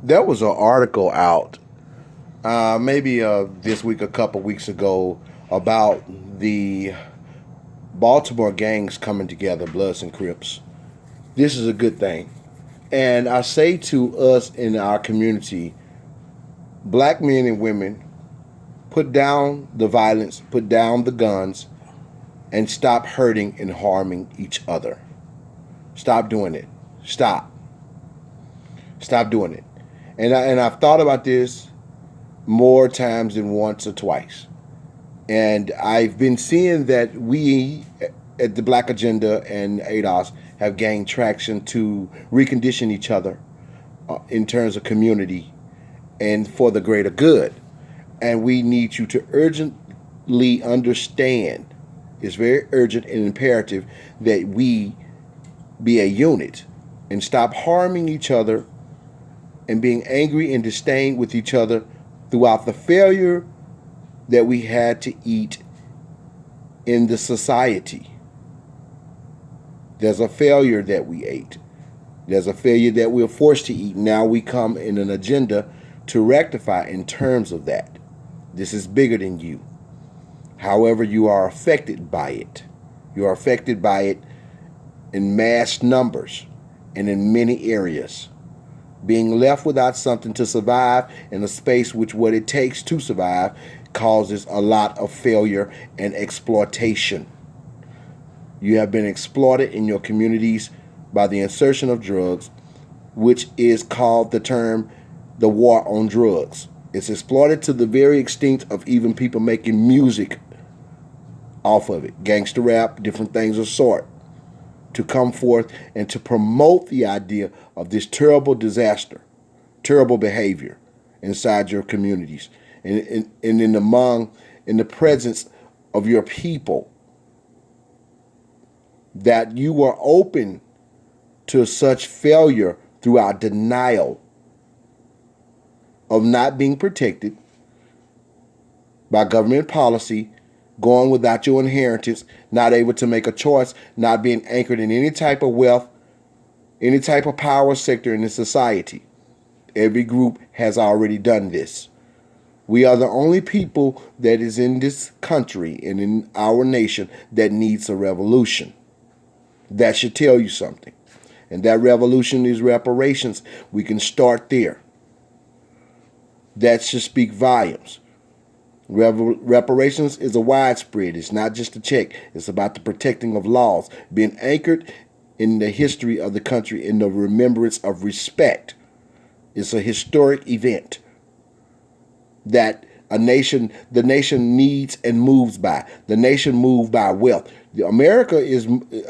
There was an article out, maybe this week, a couple weeks ago, about the Baltimore gangs coming together, Bloods and Crips. This is a good thing. And I say to us in our community, black men and women, put down the violence, put down the guns, and stop hurting and harming each other. Stop doing it. Stop. Stop doing it. I've thought about this more times than once or twice. And I've been seeing that we at the Black Agenda and ADOS have gained traction to recondition each other in terms of community and for the greater good. And we need you to urgently understand, it's very urgent and imperative that we be a unit and stop harming each other and being angry and disdain with each other throughout the failure that we had to eat in the society. There's a failure that we ate. There's a failure that we're forced to eat. Now we come in an agenda to rectify in terms of that. This is bigger than you. However, you are affected by it. You are affected by it in mass numbers and in many areas. Being left without something to survive in a space which what it takes to survive causes a lot of failure and exploitation. You have been exploited in your communities by the insertion of drugs, which is called the term the war on drugs. It's exploited to the very extent of even people making music off of it, gangster rap, different things of sort, to come forth and to promote the idea of this terrible disaster, terrible behavior inside your communities and in the presence of your people, that you were open to such failure throughout denial of not being protected by government policy, going without your inheritance, not able to make a choice, not being anchored in any type of wealth, any type of power sector in the society. Every group has already done this. We are the only people that is in this country and in our nation that needs a revolution. That should tell you something. And that revolution is reparations. We can start there. That should speak volumes. Reparations is a widespread. It's not just a check. It's about the protecting of laws, being anchored in the history of the country, in the remembrance of respect. It's a historic event that the nation needs and moves by. The nation moves by wealth. America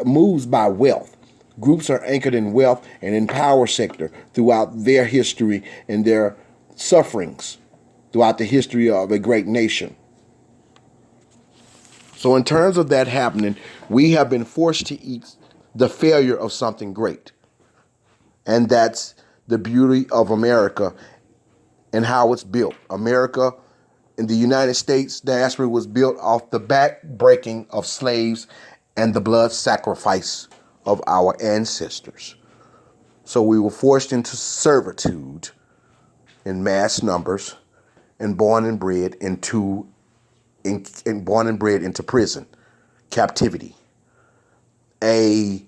moves by wealth. Groups are anchored in wealth and in power sector throughout their history and their sufferings throughout the history of a great nation. So in terms of that happening, we have been forced to eat the failure of something great. And that's the beauty of America and how it's built. America in the United States diaspora was built off the back breaking of slaves and the blood sacrifice of our ancestors. So we were forced into servitude in mass numbers and born and bred into prison, captivity, a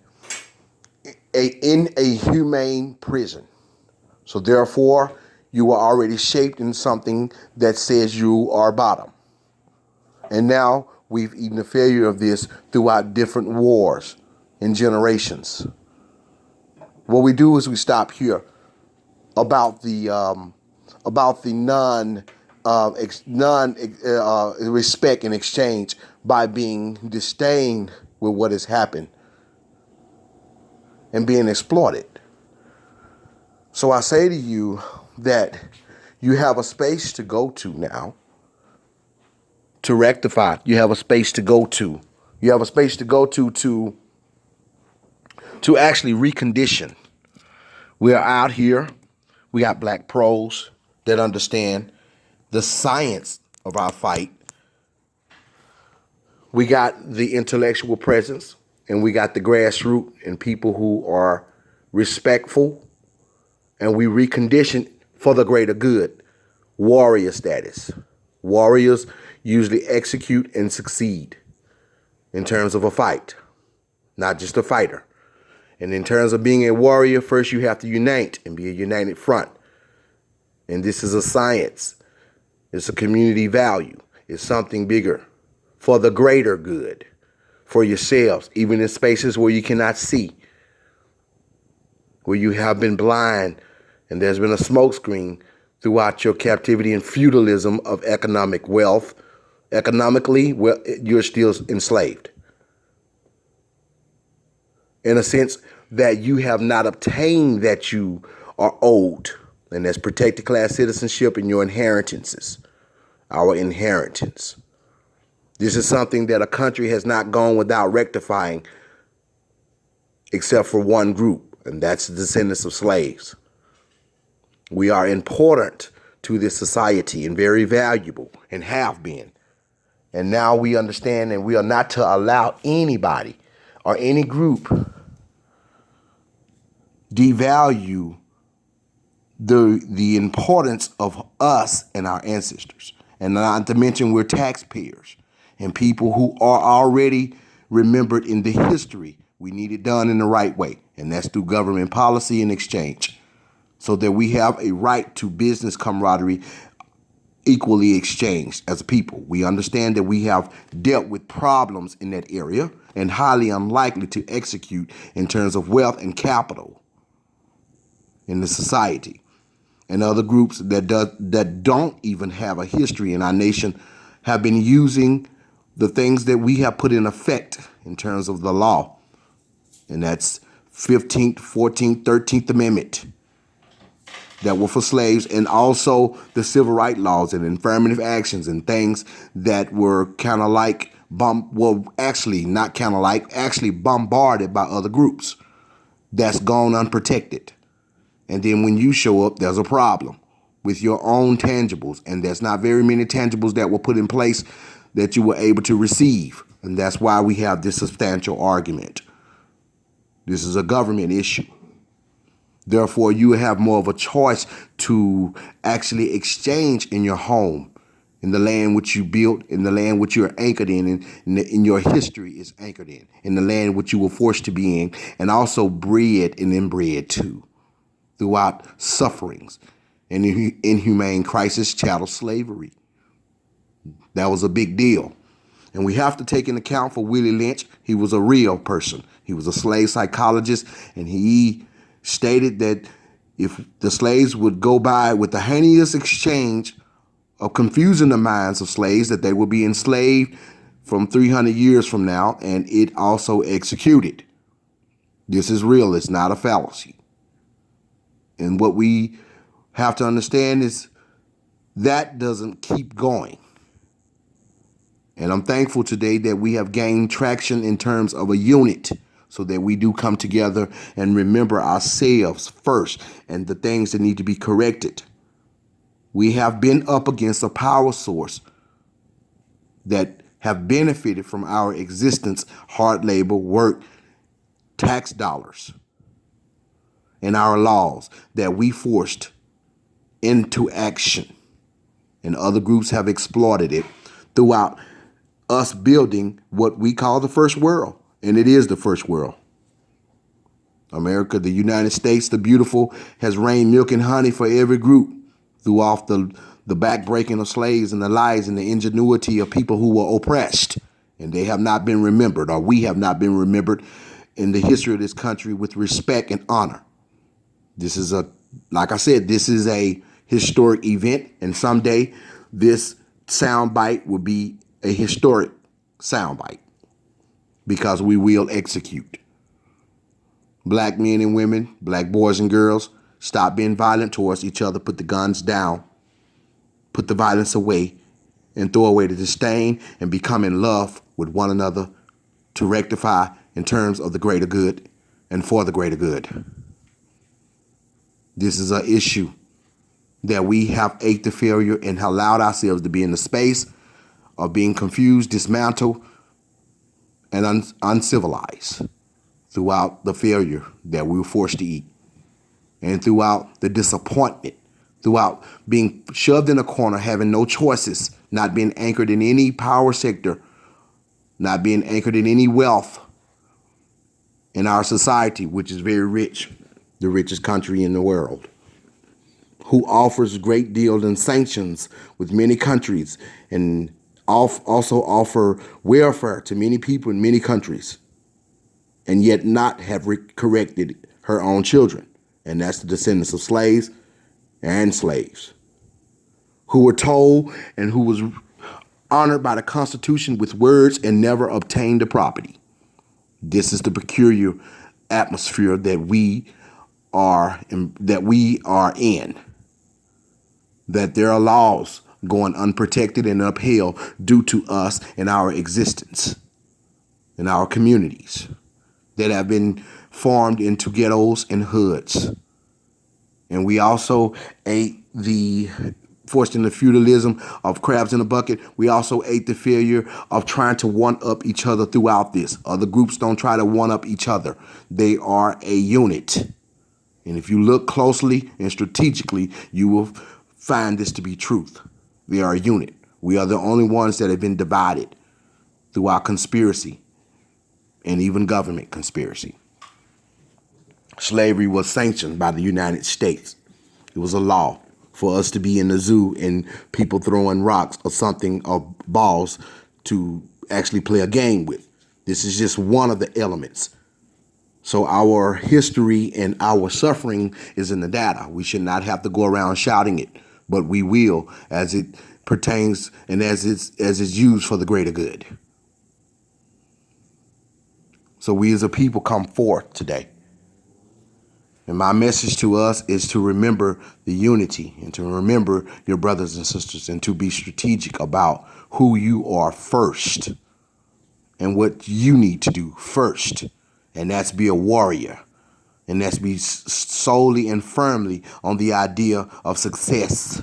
in a humane prison. So therefore, you are already shaped in something that says you are bottom. And now we've eaten the failure of this throughout different wars and generations. What we do is we stop here about the non respect and exchange by being disdained with what has happened and being exploited. So I say to you that you have a space to go to now to rectify. You have a space to go to. You have a space to go to actually recondition. We are out here. We got black pros that understand the science of our fight. We got the intellectual presence, and we got the grassroots and people who are respectful, and we recondition for the greater good. Warrior status. Warriors usually execute and succeed in terms of a fight, not just a fighter. And in terms of being a warrior, first you have to unite and be a united front. And this is a science. It's a community value. It's something bigger for the greater good, for yourselves, even in spaces where you cannot see, where you have been blind and there's been a smokescreen throughout your captivity and feudalism of economic wealth. Economically, well, you're still enslaved. In a sense that you have not obtained that you are owed. And that's protected class citizenship and your inheritances, our inheritance. This is something that a country has not gone without rectifying except for one group, and that's the descendants of slaves. We are important to this society and very valuable and have been. And now we understand that we are not to allow anybody or any group devalue the importance of us and our ancestors. And not to mention we're taxpayers and people who are already remembered in the history. We need it done in the right way, and that's through government policy and exchange, so that we have a right to business camaraderie equally exchanged as a people. We understand that we have dealt with problems in that area and highly unlikely to execute in terms of wealth and capital in the society. And other groups that don't even have a history in our nation have been using the things that we have put in effect in terms of the law. And that's 15th, 14th, 13th Amendment that were for slaves, and also the civil rights laws and affirmative actions and things that were kind of like, actually bombarded by other groups that's gone unprotected. And then when you show up, there's a problem with your own tangibles. And there's not very many tangibles that were put in place that you were able to receive. And that's why we have this substantial argument. This is a government issue. Therefore, you have more of a choice to actually exchange in your home, in the land which you built, in the land which you're anchored in your history is anchored in the land which you were forced to be in, and also bred and inbred too, throughout sufferings and inhumane crisis, chattel slavery. That was a big deal. And we have to take into account for Willie Lynch. He was a real person. He was a slave psychologist, and he stated that if the slaves would go by with the heinous exchange of confusing the minds of slaves, that they would be enslaved from 300 years from now, and it also executed. This is real. It's not a fallacy. And what we have to understand is that doesn't keep going. And I'm thankful today that we have gained traction in terms of a unit, so that we do come together and remember ourselves first and the things that need to be corrected. We have been up against a power source that have benefited from our existence, hard labor, work, tax dollars, and our laws that we forced into action. And other groups have exploited it throughout us building what we call the first world. And it is the first world. America, the United States, the beautiful, has rained milk and honey for every group throughout the backbreaking of slaves and the lies and the ingenuity of people who were oppressed. And they have not been remembered, or we have not been remembered in the history of this country with respect and honor. This is like I said, this is a historic event, and someday this soundbite will be a historic soundbite, because we will execute. Black men and women, black boys and girls, stop being violent towards each other. Put the guns down. Put the violence away and throw away the disdain and become in love with one another to rectify in terms of the greater good and for the greater good. This is an issue that we have ached the failure and allowed ourselves to be in the space of being confused, dismantled, and uncivilized throughout the failure that we were forced to eat, and throughout the disappointment throughout being shoved in a corner, having no choices, not being anchored in any power sector, not being anchored in any wealth in our society, which is very rich, the richest country in the world, who offers great deals and sanctions with many countries and also offer welfare to many people in many countries, and yet not have corrected her own children. And that's the descendants of slaves and slaves, who were told and who was honored by the Constitution with words and never obtained the property. This is the peculiar atmosphere that we are in, that there are laws going unprotected and upheld due to us and our existence in our communities that have been formed into ghettos and hoods. And we also ate forced in the feudalism of crabs in a bucket. We also ate the failure of trying to one-up each other throughout this. Other groups don't try to one-up each other. They are a unit. And if you look closely and strategically, you will find this to be truth. They are a unit. We are the only ones that have been divided through our conspiracy and even government conspiracy. Slavery was sanctioned by the United States. It was a law for us to be in the zoo and people throwing rocks or something or balls to actually play a game with. This is just one of the elements. So our history and our suffering is in the data. We should not have to go around shouting it, but we will as it pertains and as it's used for the greater good. So we as a people come forth today. And my message to us is to remember the unity and to remember your brothers and sisters and to be strategic about who you are first and what you need to do first. And that's be a warrior. And that's be solely and firmly on the idea of success.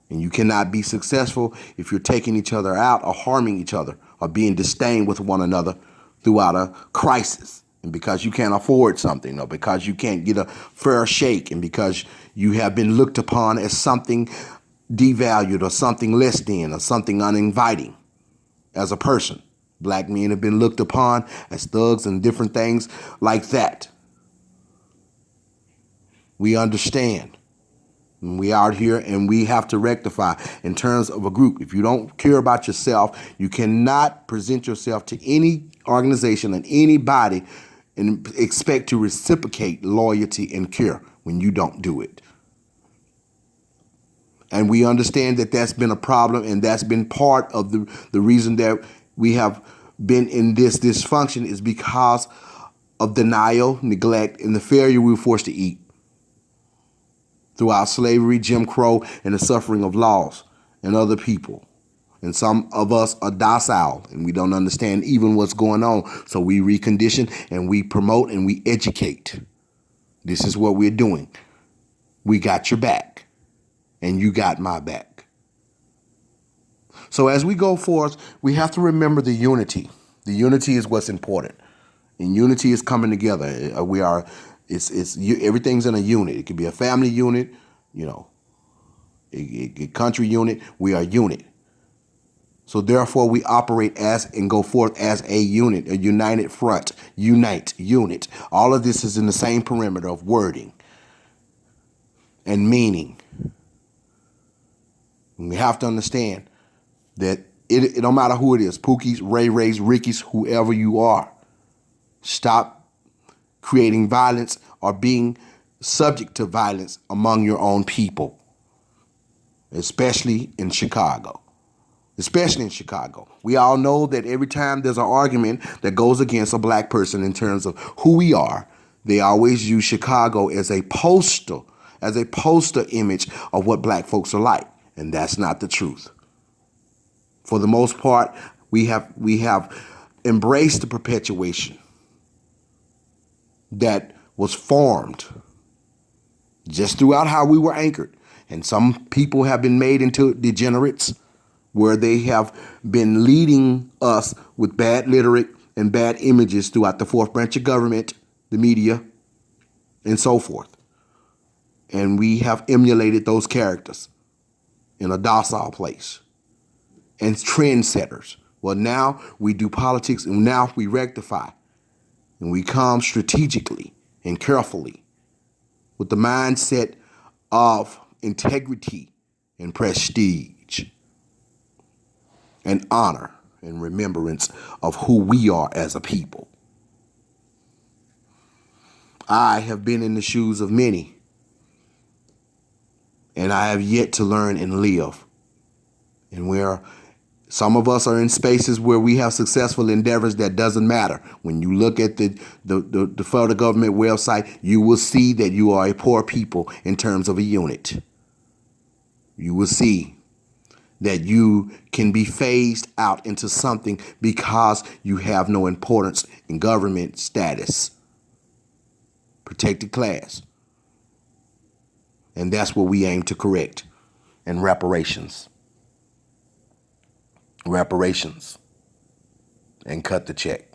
And you cannot be successful if you're taking each other out or harming each other or being disdained with one another throughout a crisis. And because you can't afford something or because you can't get a fair shake and because you have been looked upon as something devalued or something less than or something uninviting as a person. Black men have been looked upon as thugs and different things like that. We understand. And we out here and we have to rectify in terms of a group. If you don't care about yourself, you cannot present yourself to any organization and anybody and expect to reciprocate loyalty and care when you don't do it. And we understand that that's been a problem and that's been part of the reason that we have been in this dysfunction is because of denial, neglect, and the failure we were forced to eat throughout slavery, Jim Crow, and the suffering of laws and other people. And some of us are docile and we don't understand even what's going on. So we recondition and we promote and we educate. This is what we're doing. We got your back and you got my back. So as we go forth, we have to remember the unity. The unity is what's important. And unity is coming together. Everything's in a unit. It could be a family unit, a country unit. We are a unit. So therefore, we operate as and go forth as a unit, a united front, unit. All of this is in the same perimeter of wording and meaning. And we have to understand that it don't matter who it is, Pookie's, Ray Ray's, Ricky's, whoever you are. Stop creating violence or being subject to violence among your own people, especially in Chicago. We all know that every time there's an argument that goes against a black person in terms of who we are, they always use Chicago as a poster image of what black folks are like. And that's not the truth. For the most part, we have embraced the perpetuation that was formed just throughout how we were anchored. And some people have been made into degenerates where they have been leading us with bad rhetoric and bad images throughout the fourth branch of government, the media, and so forth. And we have emulated those characters in a docile place and trendsetters. Well, now we do politics and now we rectify and we come strategically and carefully with the mindset of integrity and prestige and honor and remembrance of who we are as a people. I have been in the shoes of many, and I have yet to learn and live. And where some of us are in spaces where we have successful endeavors that doesn't matter. When you look at the federal government website, you will see that you are a poor people in terms of a unit. You will see that you can be phased out into something because you have no importance in government status. Protected class. And that's what we aim to correct. And reparations. Reparations. And cut the check.